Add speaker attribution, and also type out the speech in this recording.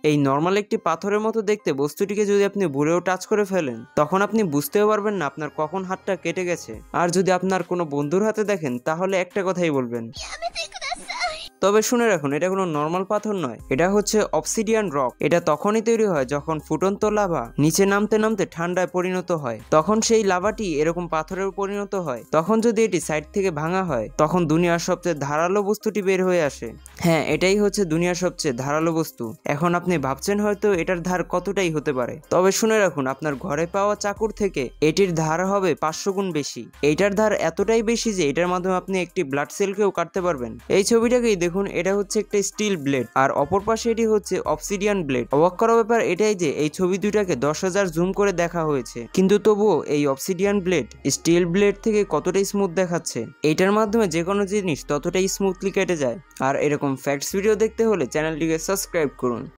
Speaker 1: এই নর্মাল একটি পাথরের মতো দেখতে বস্তুটিকে যদি আপনি ভুলেও টাচ করে ফেলেন, তখন আপনি বুঝতেও পারবেন না আপনার কখন হাতটা কেটে গেছে। আর যদি আপনার কোনো বন্ধুর হাতে দেখেন, তাহলে একটা কথাই বলবেন। তবে শুনে রাখুন, এটা কোনো নর্মাল পাথর নয়, এটা হচ্ছে অবসিডিয়ান রক। এটা তখনই তৈরি হয় যখন ফুটন্ত লাভা নিচে নামতে নামতে ঠান্ডায় পরিণত হয়, তখন সেই লাভাটি এরকম পাথরের পরিণত হয়। তখন যদি এটি সাইড থেকে ভাঙা হয়, তখন দুনিয়ার সবচেয়ে ধারালো বস্তুটি বের হয়ে আসে। হ্যাঁ, এটাই হচ্ছে দুনিয়ার সবচেয়ে ধারালো বস্তু। এখন আপনি ভাবছেন হয়তো এটার ধার কতটাই হতে পারে। তবে শুনে রাখুন, আপনার ঘরে পাওয়া চাকুর থেকে এটির ধার হবে 500 গুণ বেশি। এইটার ধার এতটাই বেশি যে এটার মাধ্যমে আপনি একটি ব্লাড সেলকেও কাটতে পারবেন। এই ছবিটাকেই দেখুন, এটা হচ্ছে একটা স্টিল ব্লেড, আর অপর পাশে এটি হচ্ছে অবসিডিয়ান ব্লেড। অবাক করার ব্যাপার এটাই যে এই ছবি দুইটাকে 10,000 জুম করে দেখা হয়েছে, কিন্তু তবুও এই অবসিডিয়ান ব্লেড স্টিল ব্লেড থেকে কতটাই স্মুথ দেখাচ্ছে। এইটার মাধ্যমে যে কোনো জিনিস ততটাই স্মুথলি কেটে যায়। আর এরকম ফ্যাক্টস ভিডিও দেখতে হলে চ্যানেলটিকে সাবস্ক্রাইব করুন।